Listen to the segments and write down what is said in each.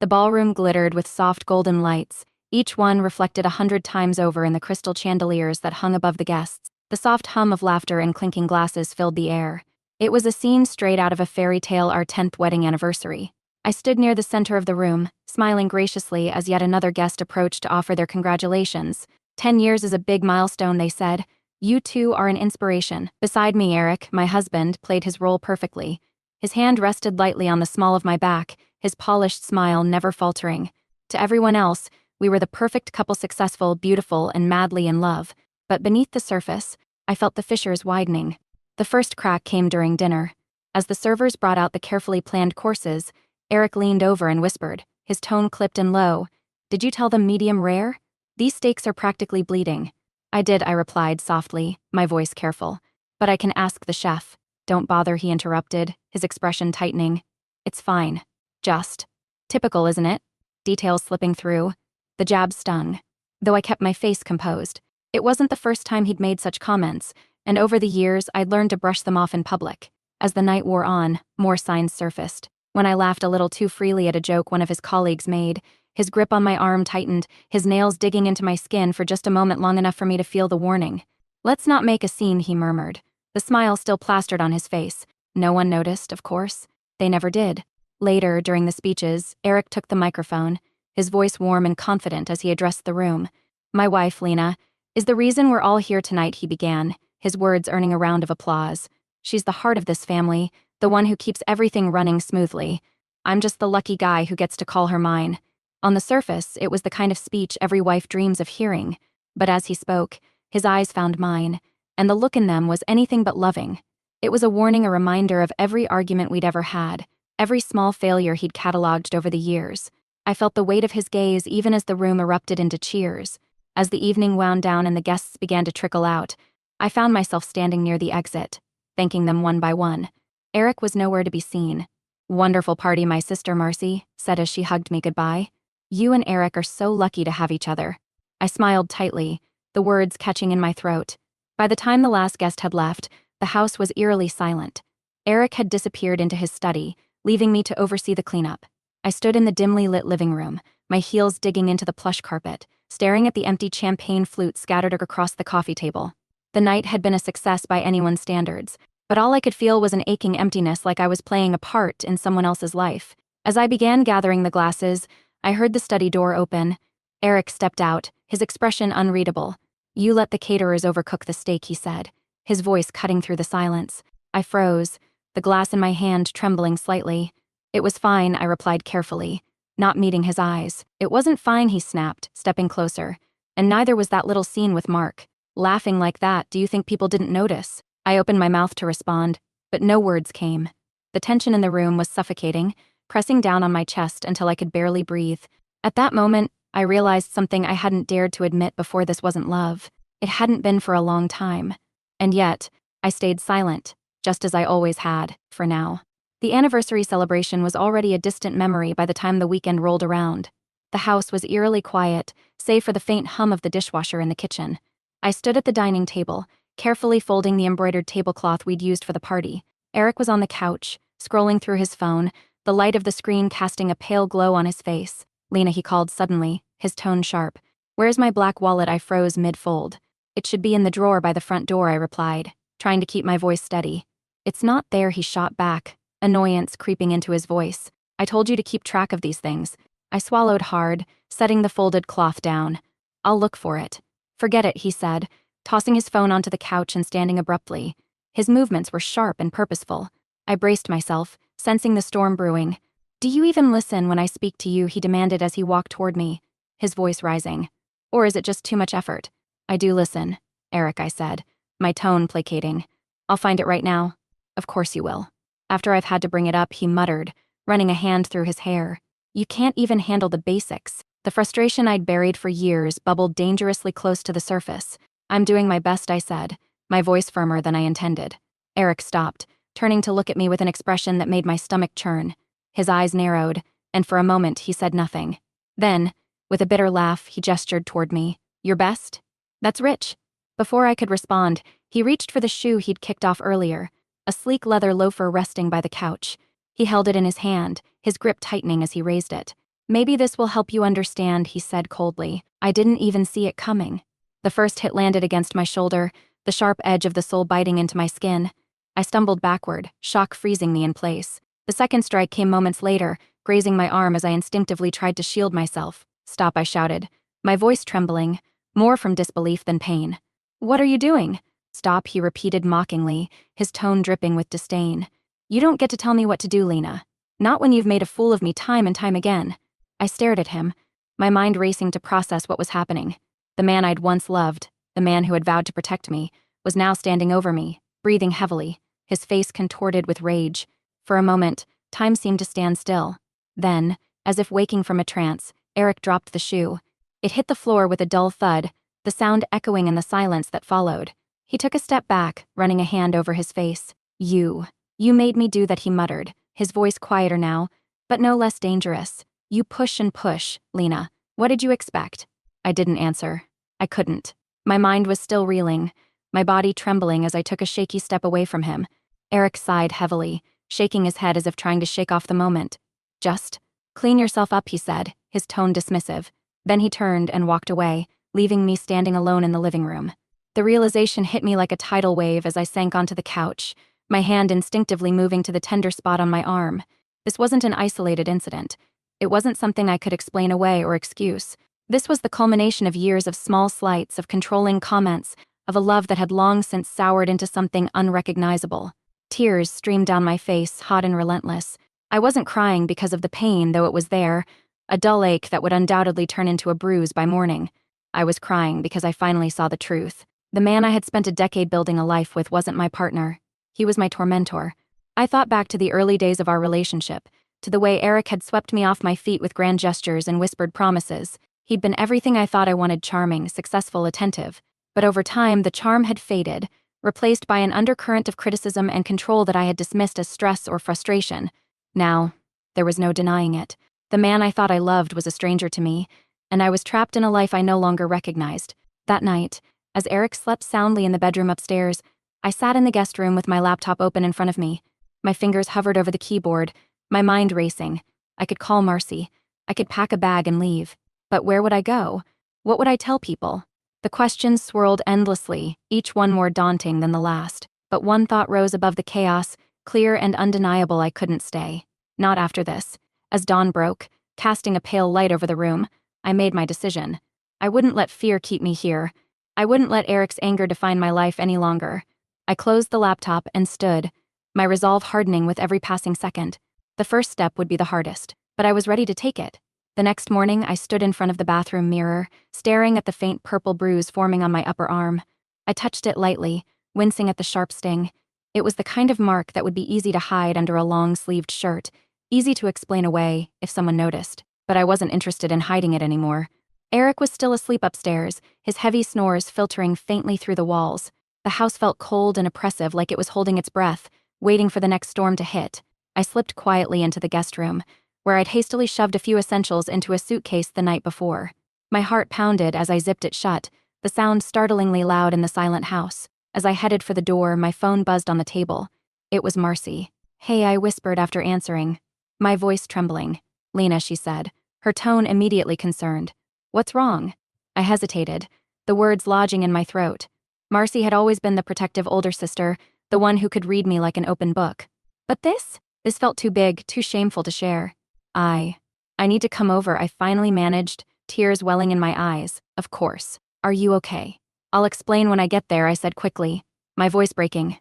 The ballroom glittered with soft golden lights, each one reflected 100 times over in the crystal chandeliers that hung above the guests. The soft hum of laughter and clinking glasses filled the air. It was a scene straight out of a fairy tale, our 10th wedding anniversary. I stood near the center of the room, smiling graciously as yet another guest approached to offer their congratulations. 10 years is a big milestone, they said. You two are an inspiration. Beside me, Eric, my husband, played his role perfectly. His hand rested lightly on the small of my back, his polished smile never faltering. To everyone else, we were the perfect couple, successful, beautiful, and madly in love. But beneath the surface, I felt the fissures widening. The first crack came during dinner. As the servers brought out the carefully planned courses, Eric leaned over and whispered, his tone clipped and low. Did you tell them medium rare? These steaks are practically bleeding. I did, I replied softly, my voice careful. But I can ask the chef. Don't bother, he interrupted, his expression tightening. It's fine. Just. Typical, isn't it? Details slipping through. The jab stung. Though I kept my face composed. It wasn't the first time he'd made such comments, and over the years I'd learned to brush them off in public. As the night wore on, more signs surfaced. When I laughed a little too freely at a joke one of his colleagues made, his grip on my arm tightened, his nails digging into my skin for just a moment, long enough for me to feel the warning. Let's not make a scene, he murmured. The smile still plastered on his face. No one noticed, of course. They never did. Later, during the speeches, Eric took the microphone, his voice warm and confident as he addressed the room. My wife, Lena, is the reason we're all here tonight, he began, his words earning a round of applause. She's the heart of this family, the one who keeps everything running smoothly. I'm just the lucky guy who gets to call her mine. On the surface, it was the kind of speech every wife dreams of hearing. But as he spoke, his eyes found mine, and the look in them was anything but loving. It was a warning, a reminder of every argument we'd ever had, every small failure he'd cataloged over the years. I felt the weight of his gaze even as the room erupted into cheers. As the evening wound down and the guests began to trickle out, I found myself standing near the exit, thanking them one by one. Eric was nowhere to be seen. Wonderful party, my sister Marcy said as she hugged me goodbye. You and Eric are so lucky to have each other. I smiled tightly, the words catching in my throat. By the time the last guest had left, the house was eerily silent. Eric had disappeared into his study, leaving me to oversee the cleanup. I stood in the dimly lit living room, my heels digging into the plush carpet, staring at the empty champagne flute scattered across the coffee table. The night had been a success by anyone's standards, but all I could feel was an aching emptiness, like I was playing a part in someone else's life. As I began gathering the glasses, I heard the study door open. Eric stepped out, his expression unreadable. You let the caterers overcook the steak, he said, his voice cutting through the silence. I froze, the glass in my hand trembling slightly. It was fine, I replied carefully, not meeting his eyes. It wasn't fine, he snapped, stepping closer. And neither was that little scene with Mark. Laughing like that, do you think people didn't notice? I opened my mouth to respond, but no words came. The tension in the room was suffocating, pressing down on my chest until I could barely breathe. At that moment, I realized something I hadn't dared to admit before. This wasn't love. It hadn't been for a long time. And yet, I stayed silent, just as I always had, for now. The anniversary celebration was already a distant memory by the time the weekend rolled around. The house was eerily quiet, save for the faint hum of the dishwasher in the kitchen. I stood at the dining table, carefully folding the embroidered tablecloth we'd used for the party. Eric was on the couch, scrolling through his phone, the light of the screen casting a pale glow on his face. Lena, he called suddenly, his tone sharp. Where's my black wallet? I froze mid-fold. It should be in the drawer by the front door, I replied, trying to keep my voice steady. It's not there, he shot back, annoyance creeping into his voice. I told you to keep track of these things. I swallowed hard, setting the folded cloth down. I'll look for it. Forget it, he said, tossing his phone onto the couch and standing abruptly. His movements were sharp and purposeful. I braced myself, sensing the storm brewing. Do you even listen when I speak to you? He demanded as he walked toward me, his voice rising. Or is it just too much effort? I do listen, Eric, I said, my tone placating. I'll find it right now. Of course you will. After I've had to bring it up, he muttered, running a hand through his hair. You can't even handle the basics. The frustration I'd buried for years bubbled dangerously close to the surface. I'm doing my best, I said, my voice firmer than I intended. Eric stopped, turning to look at me with an expression that made my stomach churn. His eyes narrowed, and for a moment he said nothing. Then, with a bitter laugh, he gestured toward me. Your best? That's rich. Before I could respond, he reached for the shoe he'd kicked off earlier, a sleek leather loafer resting by the couch. He held it in his hand, his grip tightening as he raised it. Maybe this will help you understand, he said coldly. I didn't even see it coming. The first hit landed against my shoulder, the sharp edge of the sole biting into my skin. I stumbled backward, shock freezing me in place. The second strike came moments later, grazing my arm as I instinctively tried to shield myself. Stop, I shouted, my voice trembling, more from disbelief than pain. What are you doing? Stop, he repeated mockingly, his tone dripping with disdain. You don't get to tell me what to do, Lena. Not when you've made a fool of me time and time again. I stared at him, my mind racing to process what was happening. The man I'd once loved, the man who had vowed to protect me, was now standing over me, breathing heavily, his face contorted with rage. For a moment, time seemed to stand still. Then, as if waking from a trance, Eric dropped the shoe. It hit the floor with a dull thud, the sound echoing in the silence that followed. He took a step back, running a hand over his face. You made me do that, he muttered, his voice quieter now, but no less dangerous. You push and push, Lena. What did you expect? I didn't answer. I couldn't. My mind was still reeling, my body trembling as I took a shaky step away from him. Eric sighed heavily, shaking his head as if trying to shake off the moment. Just clean yourself up, he said, his tone dismissive. Then he turned and walked away, leaving me standing alone in the living room. The realization hit me like a tidal wave as I sank onto the couch, my hand instinctively moving to the tender spot on my arm. This wasn't an isolated incident. It wasn't something I could explain away or excuse. This was the culmination of years of small slights, of controlling comments, of a love that had long since soured into something unrecognizable. Tears streamed down my face, hot and relentless. I wasn't crying because of the pain, though it was there, a dull ache that would undoubtedly turn into a bruise by morning. I was crying because I finally saw the truth. The man I had spent a decade building a life with wasn't my partner. He was my tormentor. I thought back to the early days of our relationship, to the way Eric had swept me off my feet with grand gestures and whispered promises. He'd been everything I thought I wanted: charming, successful, attentive. But over time, the charm had faded, replaced by an undercurrent of criticism and control that I had dismissed as stress or frustration. Now, there was no denying it. The man I thought I loved was a stranger to me, and I was trapped in a life I no longer recognized. That night, as Eric slept soundly in the bedroom upstairs, I sat in the guest room with my laptop open in front of me. My fingers hovered over the keyboard, my mind racing. I could call Marcy. I could pack a bag and leave. But where would I go? What would I tell people? The questions swirled endlessly, each one more daunting than the last. But one thought rose above the chaos, clear and undeniable: I couldn't stay. Not after this. As dawn broke, casting a pale light over the room, I made my decision. I wouldn't let fear keep me here. I wouldn't let Eric's anger define my life any longer. I closed the laptop and stood, my resolve hardening with every passing second. The first step would be the hardest, but I was ready to take it. The next morning, I stood in front of the bathroom mirror, staring at the faint purple bruise forming on my upper arm. I touched it lightly, wincing at the sharp sting. It was the kind of mark that would be easy to hide under a long-sleeved shirt, easy to explain away if someone noticed, but I wasn't interested in hiding it anymore. Eric was still asleep upstairs, his heavy snores filtering faintly through the walls. The house felt cold and oppressive, like it was holding its breath, waiting for the next storm to hit. I slipped quietly into the guest room, where I'd hastily shoved a few essentials into a suitcase the night before. My heart pounded as I zipped it shut, the sound startlingly loud in the silent house. As I headed for the door, my phone buzzed on the table. It was Marcy. "Hey," I whispered after answering, my voice trembling. "Lena," she said, her tone immediately concerned. "What's wrong?" I hesitated, the words lodging in my throat. Marcy had always been the protective older sister, the one who could read me like an open book. But this felt too big, too shameful to share. I need to come over," I finally managed, tears welling in my eyes. "Of course. Are you okay?" "I'll explain when I get there," I said quickly, my voice breaking.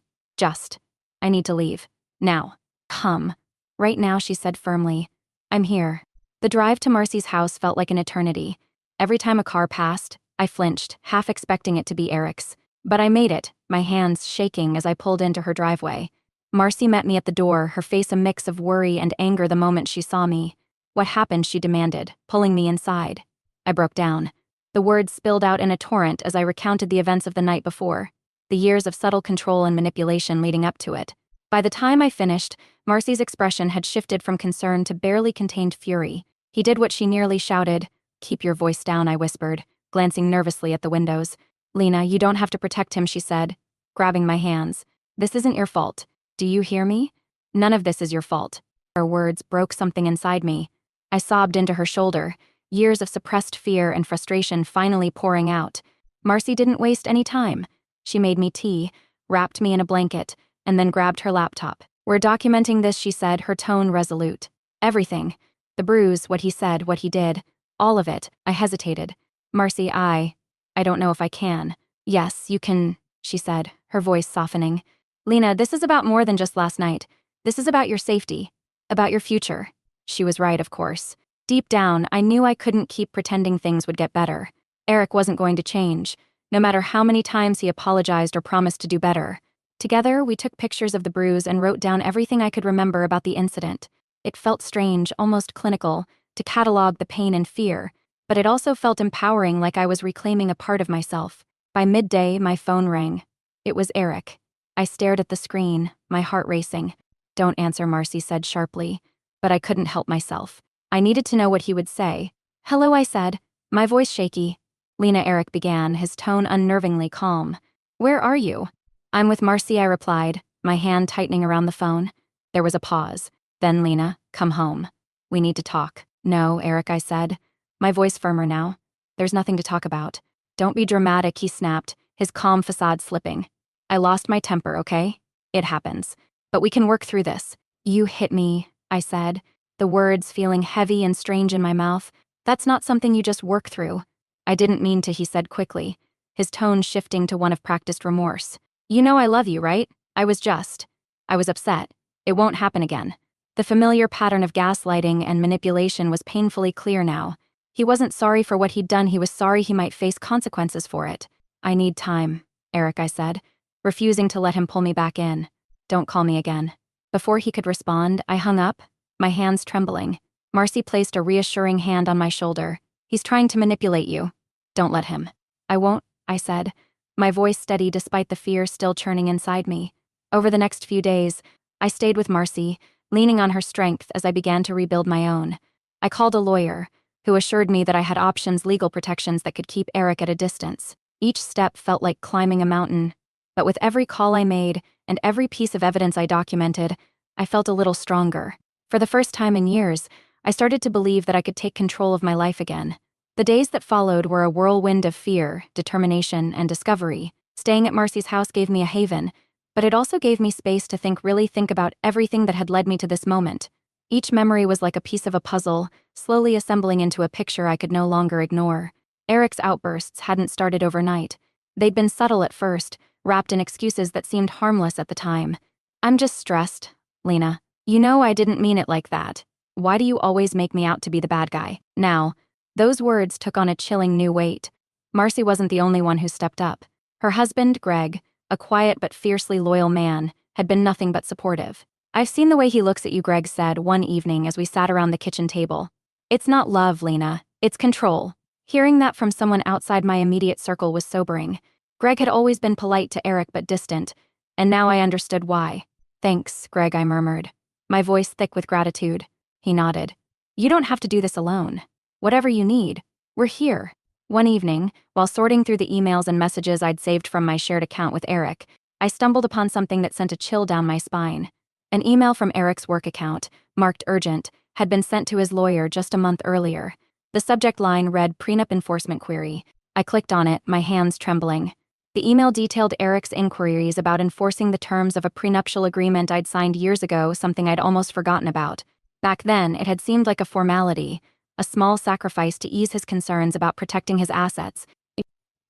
I need to leave. Now." "Come." "Right now," she said firmly. "I'm here." The drive to Marcy's house felt like an eternity. Every time a car passed, I flinched, half expecting it to be Eric's. But I made it, my hands shaking as I pulled into her driveway. Marcy met me at the door, her face a mix of worry and anger the moment she saw me. "What happened?" she demanded, pulling me inside. I broke down. The words spilled out in a torrent as I recounted the events of the night before, the years of subtle control and manipulation leading up to it. By the time I finished, Marcy's expression had shifted from concern to barely contained fury. "He did what she nearly shouted." "Keep your voice down," I whispered, glancing nervously at the windows. "Lena, you don't have to protect him," she said, grabbing my hands. "This isn't your fault. Do you hear me? None of this is your fault." Her words broke something inside me. I sobbed into her shoulder, years of suppressed fear and frustration finally pouring out. Marcy didn't waste any time. She made me tea, wrapped me in a blanket, and then grabbed her laptop. "We're documenting this," she said, her tone resolute. "Everything. The bruise, what he said, what he did. All of it." I hesitated. "Marcy, I don't know if I can." "Yes, you can," she said, her voice softening. "Lena, this is about more than just last night. This is about your safety. About your future." She was right, of course. Deep down, I knew I couldn't keep pretending things would get better. Eric wasn't going to change, no matter how many times he apologized or promised to do better. Together, we took pictures of the bruise and wrote down everything I could remember about the incident. It felt strange, almost clinical, to catalog the pain and fear, but it also felt empowering, like I was reclaiming a part of myself. By midday, my phone rang. It was Eric. I stared at the screen, my heart racing. "Don't answer," Marcy said sharply, but I couldn't help myself. I needed to know what he would say. "Hello," I said, my voice shaky. "Lena," Eric began, his tone unnervingly calm. "Where are you?" "I'm with Marcy," I replied, my hand tightening around the phone. There was a pause. Then, "Lena, come home. We need to talk." "No, Eric," I said, my voice firmer now. "There's nothing to talk about." "Don't be dramatic," he snapped, his calm facade slipping. "I lost my temper, okay? It happens. But we can work through this." "You hit me," I said, the words feeling heavy and strange in my mouth. "That's not something you just work through." "I didn't mean to," he said quickly, his tone shifting to one of practiced remorse. "You know I love you, right? I was upset. It won't happen again." The familiar pattern of gaslighting and manipulation was painfully clear now. He wasn't sorry for what he'd done, he was sorry he might face consequences for it. "I need time, Eric," I said, refusing to let him pull me back in. "Don't call me again." Before he could respond, I hung up, my hands trembling. Marcy placed a reassuring hand on my shoulder. "He's trying to manipulate you. Don't let him." "I won't," I said, my voice steady despite the fear still churning inside me. Over the next few days, I stayed with Marcy, leaning on her strength as I began to rebuild my own. I called a lawyer, who assured me that I had options, legal protections that could keep Eric at a distance. Each step felt like climbing a mountain, but with every call I made and every piece of evidence I documented, I felt a little stronger. For the first time in years, I started to believe that I could take control of my life again. The days that followed were a whirlwind of fear, determination, and discovery. Staying at Marcy's house gave me a haven, but it also gave me space to really think about everything that had led me to this moment. Each memory was like a piece of a puzzle, slowly assembling into a picture I could no longer ignore. Eric's outbursts hadn't started overnight. They'd been subtle at first, wrapped in excuses that seemed harmless at the time. "I'm just stressed, Lena. You know I didn't mean it like that. Why do you always make me out to be the bad guy?" Now, those words took on a chilling new weight. Marcy wasn't the only one who stepped up. Her husband, Greg, a quiet but fiercely loyal man, had been nothing but supportive. "I've seen the way he looks at you," Greg said one evening as we sat around the kitchen table. "It's not love, Lena. It's control." Hearing that from someone outside my immediate circle was sobering. Greg had always been polite to Eric but distant, and now I understood why. "Thanks, Greg," I murmured, my voice thick with gratitude. He nodded. "You don't have to do this alone. Whatever you need, we're here." One evening, while sorting through the emails and messages I'd saved from my shared account with Eric, I stumbled upon something that sent a chill down my spine. An email from Eric's work account, marked urgent, had been sent to his lawyer just a month earlier. The subject line read "Prenup Enforcement Query." I clicked on it, my hands trembling. The email detailed Eric's inquiries about enforcing the terms of a prenuptial agreement I'd signed years ago, something I'd almost forgotten about. Back then, it had seemed like a formality, a small sacrifice to ease his concerns about protecting his assets.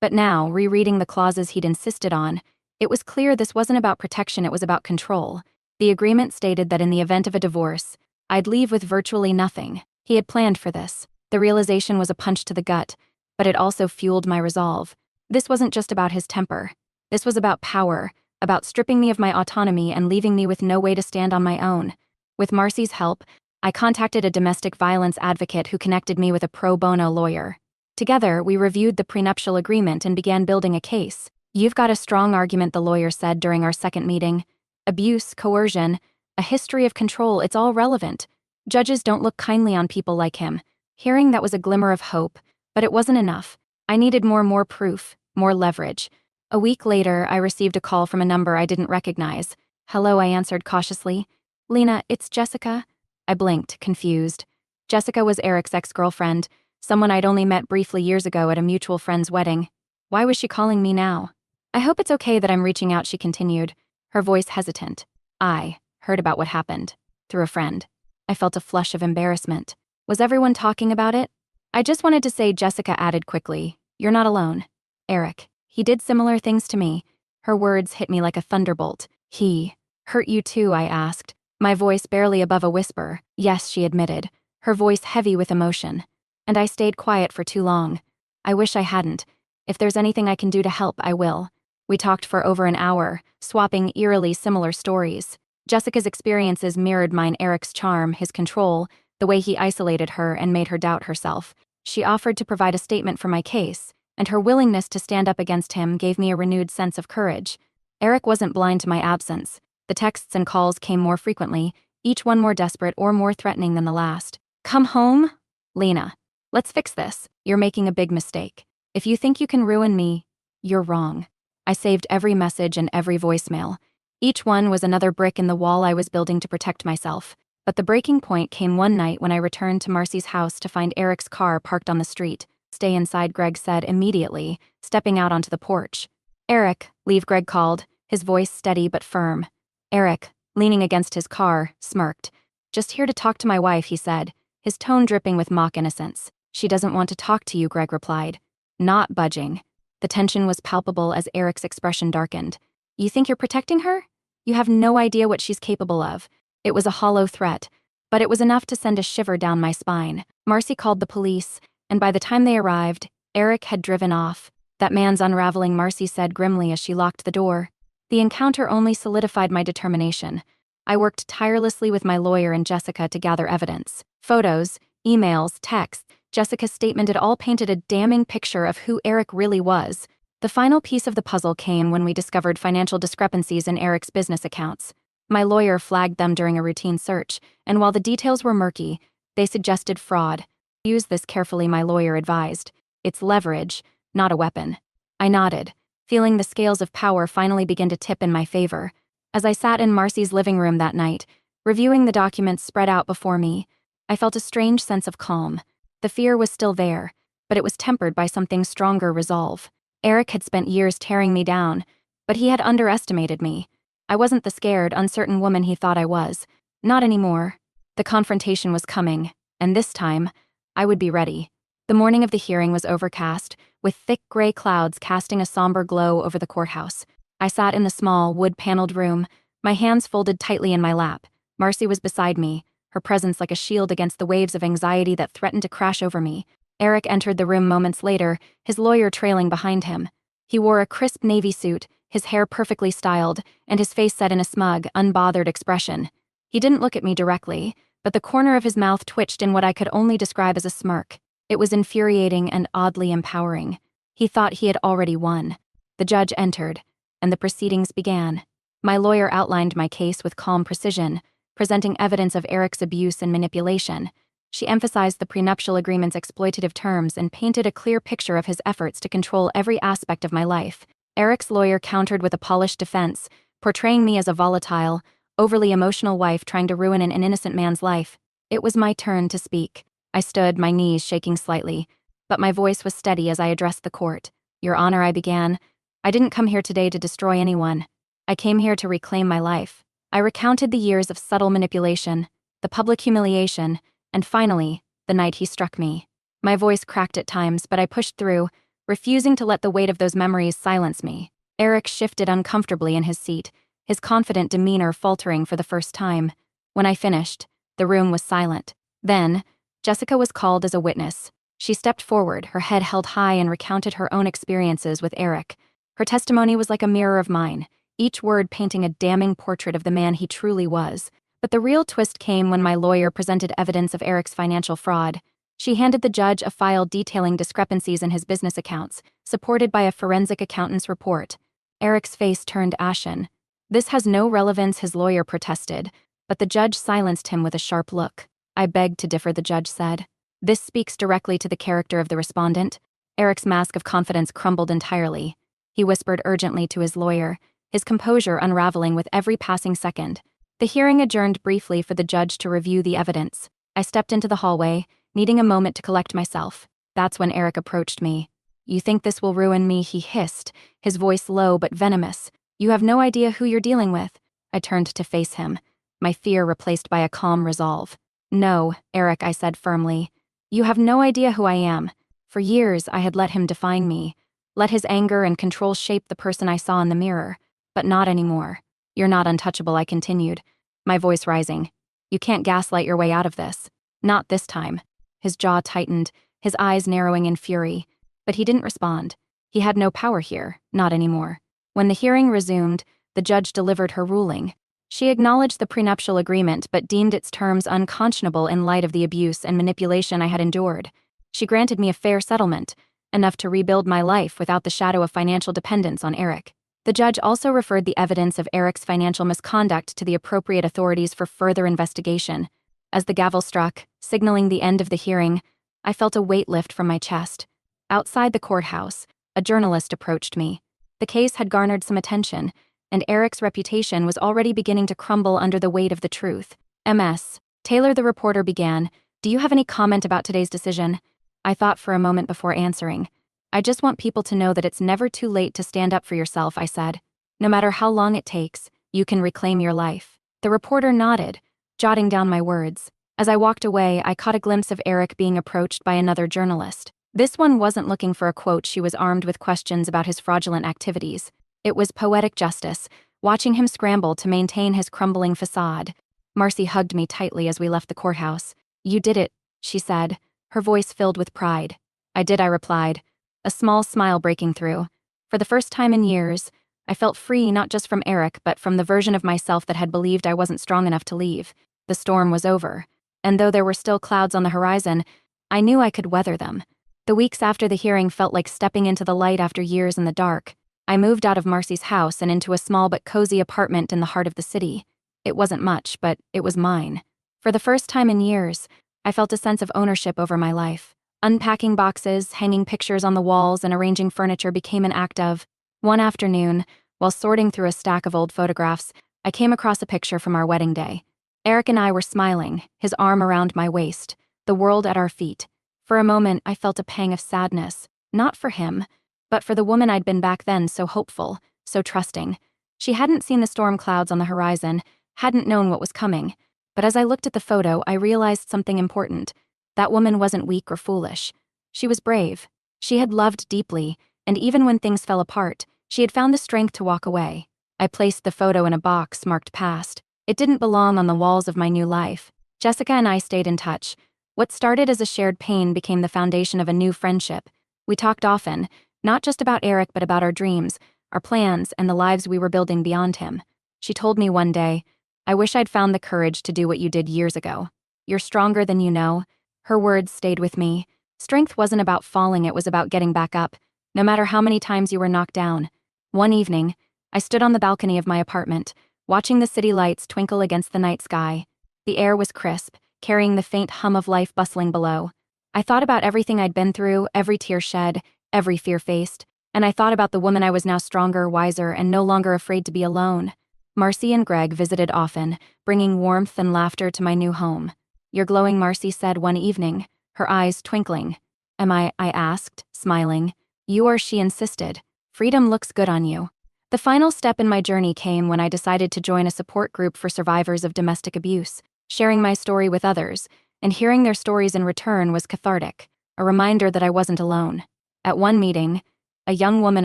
But now, rereading the clauses he'd insisted on, it was clear this wasn't about protection, it was about control. The agreement stated that in the event of a divorce, I'd leave with virtually nothing. He had planned for this. The realization was a punch to the gut, but it also fueled my resolve. This wasn't just about his temper. This was about power, about stripping me of my autonomy and leaving me with no way to stand on my own. With Marcy's help, I contacted a domestic violence advocate who connected me with a pro bono lawyer. Together, we reviewed the prenuptial agreement and began building a case. "You've got a strong argument," the lawyer said during our second meeting. "Abuse, coercion, a history of control, it's all relevant. Judges don't look kindly on people like him." Hearing that was a glimmer of hope, but it wasn't enough. I needed more proof, more leverage. A week later, I received a call from a number I didn't recognize. "Hello," I answered cautiously. "Lena, it's Jessica." I blinked, confused. Jessica was Eric's ex-girlfriend, someone I'd only met briefly years ago at a mutual friend's wedding. Why was she calling me now? I hope it's okay that I'm reaching out, she continued, her voice hesitant. I heard about what happened. Through a friend. I felt a flush of embarrassment. Was everyone talking about it? I just wanted to say, Jessica added quickly, you're not alone. Eric, he did similar things to me. Her words hit me like a thunderbolt. He hurt you too, I asked, my voice barely above a whisper. Yes, she admitted, her voice heavy with emotion. And I stayed quiet for too long. I wish I hadn't. If there's anything I can do to help, I will. We talked for over an hour, swapping eerily similar stories. Jessica's experiences mirrored mine. Eric's charm, his control, the way he isolated her and made her doubt herself. She offered to provide a statement for my case, and her willingness to stand up against him gave me a renewed sense of courage. Eric wasn't blind to my absence. The texts and calls came more frequently, each one more desperate or more threatening than the last. Come home? Lena, let's fix this. You're making a big mistake. If you think you can ruin me, you're wrong. I saved every message and every voicemail. Each one was another brick in the wall I was building to protect myself. But the breaking point came one night when I returned to Marcy's house to find Eric's car parked on the street. Stay inside, Greg said immediately, stepping out onto the porch. Eric, leave, Greg called, his voice steady but firm. Eric, leaning against his car, smirked. Just here to talk to my wife, he said, his tone dripping with mock innocence. She doesn't want to talk to you, Greg replied. Not budging. The tension was palpable as Eric's expression darkened. You think you're protecting her? You have no idea what she's capable of. It was a hollow threat, but it was enough to send a shiver down my spine. Marcy called the police, and by the time they arrived, Eric had driven off. That man's unraveling, Marcy said grimly as she locked the door. The encounter only solidified my determination. I worked tirelessly with my lawyer and Jessica to gather evidence. Photos, emails, texts, Jessica's statement, it all painted a damning picture of who Eric really was. The final piece of the puzzle came when we discovered financial discrepancies in Eric's business accounts. My lawyer flagged them during a routine search, and while the details were murky, they suggested fraud. Use this carefully, my lawyer advised. It's leverage, not a weapon. I nodded, feeling the scales of power finally begin to tip in my favor. As I sat in Marcy's living room that night, reviewing the documents spread out before me, I felt a strange sense of calm. The fear was still there, but it was tempered by something stronger: resolve. Eric had spent years tearing me down, but he had underestimated me. I wasn't the scared, uncertain woman he thought I was. Not anymore. The confrontation was coming, and this time, I would be ready. The morning of the hearing was overcast, with thick gray clouds casting a somber glow over the courthouse. I sat in the small, wood-paneled room, my hands folded tightly in my lap. Marcy was beside me, her presence like a shield against the waves of anxiety that threatened to crash over me. Eric entered the room moments later, his lawyer trailing behind him. He wore a crisp navy suit, his hair perfectly styled, and his face set in a smug, unbothered expression. He didn't look at me directly, but the corner of his mouth twitched in what I could only describe as a smirk. It was infuriating and oddly empowering. He thought he had already won. The judge entered, and the proceedings began. My lawyer outlined my case with calm precision, presenting evidence of Eric's abuse and manipulation. She emphasized the prenuptial agreement's exploitative terms and painted a clear picture of his efforts to control every aspect of my life. Eric's lawyer countered with a polished defense, portraying me as a volatile, overly emotional wife trying to ruin an innocent man's life. It was my turn to speak. I stood, my knees shaking slightly, but my voice was steady as I addressed the court. Your Honor, I began, I didn't come here today to destroy anyone. I came here to reclaim my life. I recounted the years of subtle manipulation, the public humiliation, and finally, the night he struck me. My voice cracked at times, but I pushed through, refusing to let the weight of those memories silence me. Eric shifted uncomfortably in his seat, his confident demeanor faltering for the first time. When I finished, the room was silent. Then, Jessica was called as a witness. She stepped forward, her head held high, and recounted her own experiences with Eric. Her testimony was like a mirror of mine, each word painting a damning portrait of the man he truly was. But the real twist came when my lawyer presented evidence of Eric's financial fraud. She handed the judge a file detailing discrepancies in his business accounts, supported by a forensic accountant's report. Eric's face turned ashen. This has no relevance, his lawyer protested, but the judge silenced him with a sharp look. I beg to differ, the judge said. This speaks directly to the character of the respondent. Eric's mask of confidence crumbled entirely. He whispered urgently to his lawyer, his composure unraveling with every passing second. The hearing adjourned briefly for the judge to review the evidence. I stepped into the hallway, needing a moment to collect myself. That's when Eric approached me. "You think this will ruin me?" he hissed, his voice low but venomous. "You have no idea who you're dealing with." I turned to face him, my fear replaced by a calm resolve. "No, Eric," I said firmly. "You have no idea who I am." For years, I had let him define me, let his anger and control shape the person I saw in the mirror. But not anymore. "You're not untouchable," I continued, my voice rising. "You can't gaslight your way out of this. Not this time." His jaw tightened, his eyes narrowing in fury. But he didn't respond. He had no power here, not anymore. When the hearing resumed, the judge delivered her ruling. She acknowledged the prenuptial agreement but deemed its terms unconscionable in light of the abuse and manipulation I had endured. She granted me a fair settlement, enough to rebuild my life without the shadow of financial dependence on Eric. The judge also referred the evidence of Eric's financial misconduct to the appropriate authorities for further investigation. As the gavel struck, signaling the end of the hearing, I felt a weight lift from my chest. Outside the courthouse, a journalist approached me. The case had garnered some attention, and Eric's reputation was already beginning to crumble under the weight of the truth. "Ms. Taylor," the reporter began, "do you have any comment about today's decision?" I thought for a moment before answering. "I just want people to know that it's never too late to stand up for yourself," I said. "No matter how long it takes, you can reclaim your life." The reporter nodded, jotting down my words. As I walked away, I caught a glimpse of Eric being approached by another journalist. This one wasn't looking for a quote, she was armed with questions about his fraudulent activities. It was poetic justice, watching him scramble to maintain his crumbling facade. Marcy hugged me tightly as we left the courthouse. "You did it," she said, her voice filled with pride. "I did," I replied, a small smile breaking through. For the first time in years, I felt free not just from Eric but from the version of myself that had believed I wasn't strong enough to leave. The storm was over, and though there were still clouds on the horizon, I knew I could weather them. The weeks after the hearing felt like stepping into the light after years in the dark. I moved out of Marcy's house and into a small but cozy apartment in the heart of the city. It wasn't much, but it was mine. For the first time in years, I felt a sense of ownership over my life. Unpacking boxes, hanging pictures on the walls, and arranging furniture became an act of. One afternoon, while sorting through a stack of old photographs, I came across a picture from our wedding day. Eric and I were smiling, his arm around my waist, the world at our feet. For a moment, I felt a pang of sadness, not for him, but for the woman I'd been back then, so hopeful, so trusting. She hadn't seen the storm clouds on the horizon, hadn't known what was coming. But as I looked at the photo, I realized something important. That woman wasn't weak or foolish. She was brave. She had loved deeply, and even when things fell apart, she had found the strength to walk away. I placed the photo in a box marked past. It didn't belong on the walls of my new life. Jessica and I stayed in touch. What started as a shared pain became the foundation of a new friendship. We talked often, not just about Eric but about our dreams, our plans, and the lives we were building beyond him. She told me one day, "I wish I'd found the courage to do what you did years ago. You're stronger than you know." Her words stayed with me. Strength wasn't about falling, it was about getting back up, no matter how many times you were knocked down. One evening, I stood on the balcony of my apartment, watching the city lights twinkle against the night sky. The air was crisp, carrying the faint hum of life bustling below. I thought about everything I'd been through, every tear shed, every fear faced, and I thought about the woman I was now stronger, wiser, and no longer afraid to be alone. Marcy and Greg visited often, bringing warmth and laughter to my new home. "You're glowing," Marcy said one evening, her eyes twinkling. "Am I asked, smiling. "You are," she insisted. "Freedom looks good on you." The final step in my journey came when I decided to join a support group for survivors of domestic abuse. Sharing my story with others, and hearing their stories in return was cathartic, a reminder that I wasn't alone. At one meeting, a young woman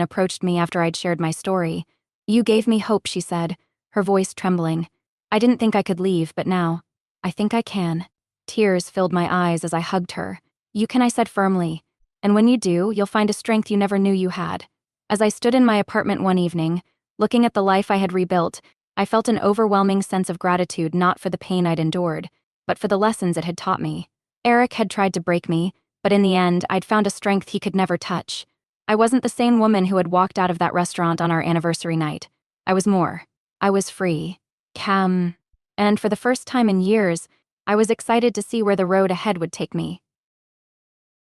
approached me after I'd shared my story. "You gave me hope," she said, her voice trembling. "I didn't think I could leave, but now, I think I can." Tears filled my eyes as I hugged her. "You can," I said firmly. "And when you do, you'll find a strength you never knew you had." As I stood in my apartment one evening, looking at the life I had rebuilt, I felt an overwhelming sense of gratitude, not for the pain I'd endured, but for the lessons it had taught me. Eric had tried to break me, but in the end, I'd found a strength he could never touch. I wasn't the same woman who had walked out of that restaurant on our anniversary night. I was more. I was free. Calm. And for the first time in years, I was excited to see where the road ahead would take me.